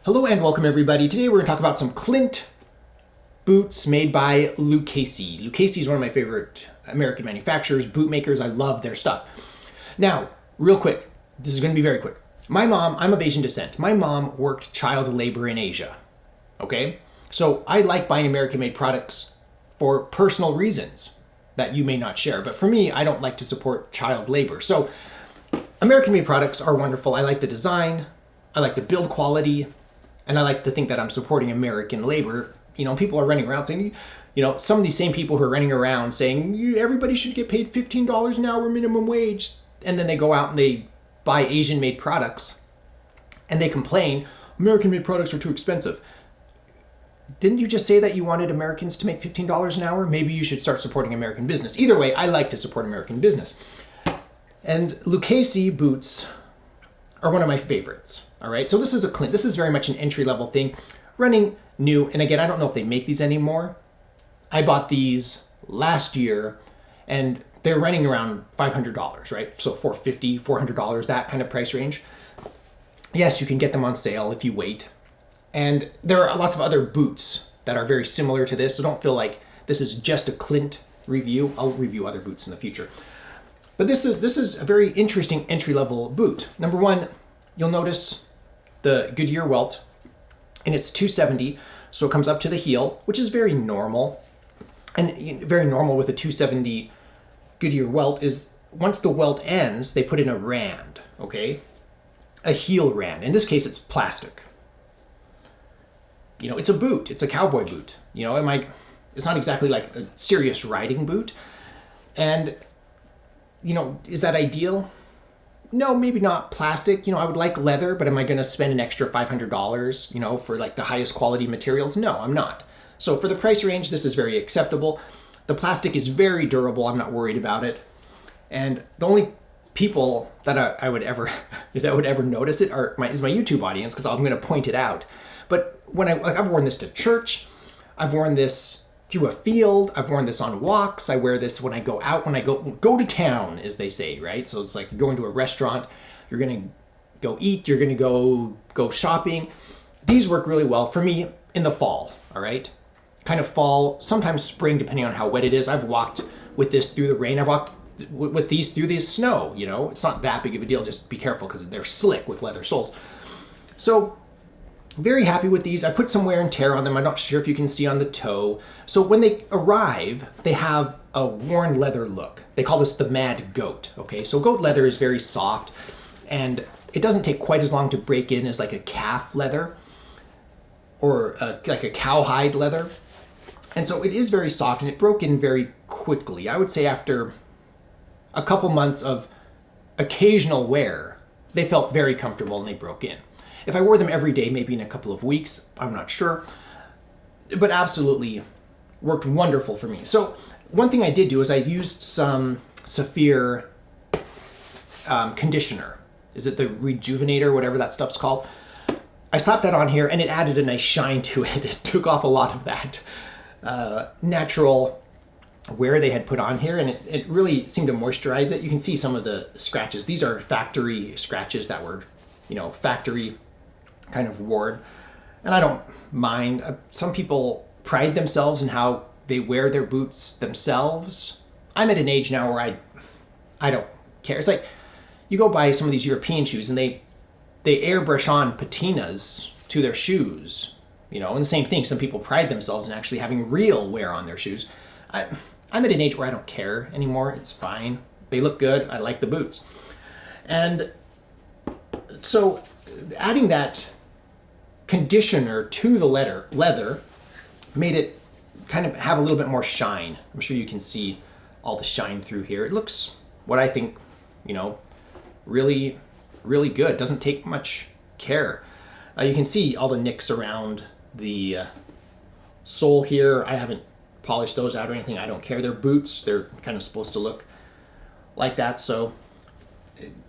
Hello and welcome everybody. Today we're going to talk about some Clint boots made by Lucchese. Lucchese is one of my favorite American manufacturers, boot makers. I love their stuff. Now, real quick, this is going to be very quick. My mom, I'm of Asian descent. My mom worked child labor in Asia. Okay? So I like buying American made products for personal reasons that you may not share. But for me, I don't like to support child labor. So American made products are wonderful. I like the design. I like the build quality. And I like to think that I'm supporting American labor. You know, people are running around saying, some of these same people who are running around saying everybody should get paid $15 an hour minimum wage. And then they go out and they buy Asian made products and they complain, American made products are too expensive. Didn't you just say that you wanted Americans to make $15 an hour? Maybe you should start supporting American business. Either way, I like to support American business. And Lucchese boots are one of my favorites. All right, so this is a Clint. This is very much an entry-level thing, running new. And again, I don't know if they make these anymore. I bought these last year, and they're running around $500, right? So $450, $400, that kind of price range. Yes, you can get them on sale if you wait. And there are lots of other boots that are very similar to this, so don't feel like this is just a Clint review. I'll review other boots in the future. But this is a very interesting entry-level boot. Number one, you'll notice the Goodyear welt, and it's 270, so it comes up to the heel, which is very normal. And very normal with a 270 Goodyear welt is once the welt ends, they put in a rand, okay? A heel rand. In this case, it's plastic. It's a boot. It's a cowboy boot. It's not exactly like a serious riding boot. And, is that ideal? No, maybe not plastic. I would like leather, but am I going to spend an extra $500, for like the highest quality materials? No, I'm not. So for the price range, this is very acceptable. The plastic is very durable. I'm not worried about it. And the only people that I would ever that would ever notice it is my YouTube audience, because I'm going to point it out. But when I've worn this to church, I've worn this through a field, I've worn this on walks, I wear this when I go out, when I go to town, as they say, right? So it's like going to a restaurant, you're going to go eat, you're going to go shopping. These work really well for me in the fall, all right? Kind of fall, sometimes spring, depending on how wet it is. I've walked with this through the rain. I've walked with these through the snow, It's not that big of a deal. Just be careful because they're slick with leather soles. So very happy with these. I put some wear and tear on them. I'm not sure if you can see on the toe. So when they arrive, they have a worn leather look. They call this the Mad Goat, okay? So goat leather is very soft, and it doesn't take quite as long to break in as like a calf leather or like a cowhide leather. And so it is very soft, and it broke in very quickly. I would say after a couple months of occasional wear, they felt very comfortable and they broke in. If I wore them every day, maybe in a couple of weeks, I'm not sure, but absolutely worked wonderful for me. So one thing I did do is I used some Saphir conditioner. Is it the Rejuvenator, whatever that stuff's called? I slapped that on here and it added a nice shine to it. It took off a lot of that natural wear they had put on here, and it really seemed to moisturize it. You can see some of the scratches. These are factory scratches that were, factory kind of worn, and I don't mind. Some people pride themselves in how they wear their boots themselves. I'm at an age now where I don't care. It's like you go buy some of these European shoes and they airbrush on patinas to their shoes, and the same thing. Some people pride themselves in actually having real wear on their shoes. I'm at an age where I don't care anymore. It's fine. They look good. I like the boots. And so adding that conditioner to the leather made it kind of have a little bit more shine. I'm sure you can see all the shine through here. It looks, what I think, really, really good. Doesn't take much care. You can see all the nicks around the sole here. I haven't polished those out or anything. I don't care. They're boots. They're kind of supposed to look like that. So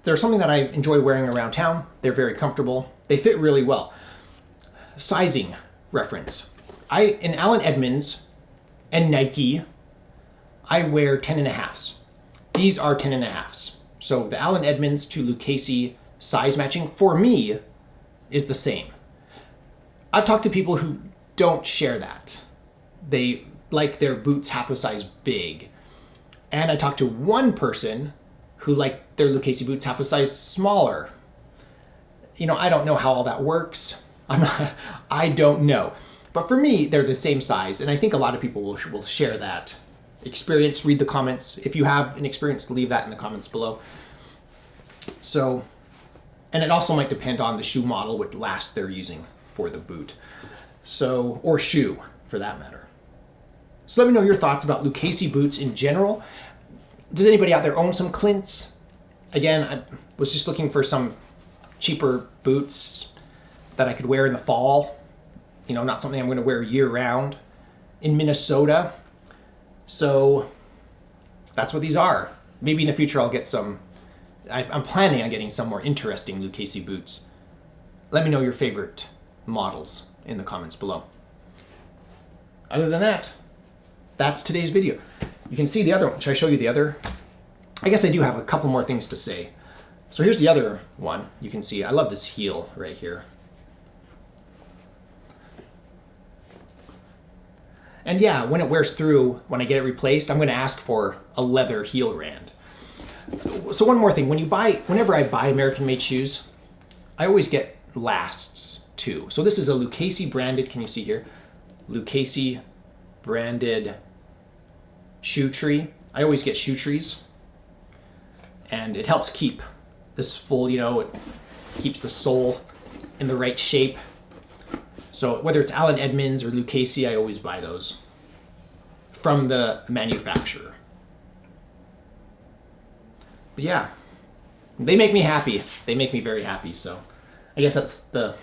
they're something that I enjoy wearing around town. They're very comfortable. They fit really well. Sizing reference. In Allen Edmonds and Nike, I wear 10.5s. These are 10.5s. So the Allen Edmonds to Lucchese size matching for me is the same. I've talked to people who don't share that. They like their boots half a size big. And I talked to one person who liked their Lucchese boots half a size smaller. You know, I don't know how all that works. I don't know. But for me, they're the same size. And I think a lot of people will share that experience. Read the comments. If you have an experience, leave that in the comments below. So, and it also might depend on the shoe model, which last they're using for the boot. So, or shoe for that matter. So let me know your thoughts about Lucchese boots in general. Does anybody out there own some Clints? Again, I was just looking for some cheaper boots that I could wear in the fall. You know, not something I'm going to wear year round in Minnesota. So that's what these are. Maybe in the future I'll get some. I'm planning on getting some more interesting Lucchese boots. Let me know your favorite models in the comments below. Other than that, that's today's video. You can see the other one. Should I show you the other? I guess I do have a couple more things to say. So here's the other one. You can see I love this heel right here. And yeah, when it wears through, when I get it replaced, I'm going to ask for a leather heel rand. So one more thing, whenever I buy American-made shoes, I always get lasts too. So this is a Lucchese branded, can you see here? Lucchese branded shoe tree. I always get shoe trees. And it helps keep this full, you know, it keeps the sole in the right shape. So whether it's Allen Edmonds or Lucchese, I always buy those from the manufacturer. But yeah, they make me happy. They make me very happy. So I guess that's the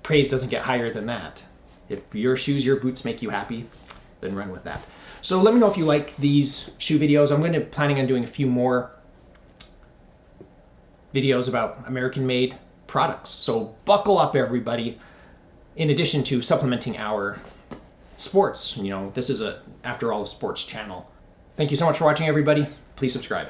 praise doesn't get higher than that. If your shoes, your boots make you happy, then run with that. So let me know if you like these shoe videos. I'm planning on doing a few more videos about American-made products. So buckle up, everybody. In addition to supplementing our sports, you know, this is after all, a sports channel. Thank you so much for watching, everybody. Please subscribe.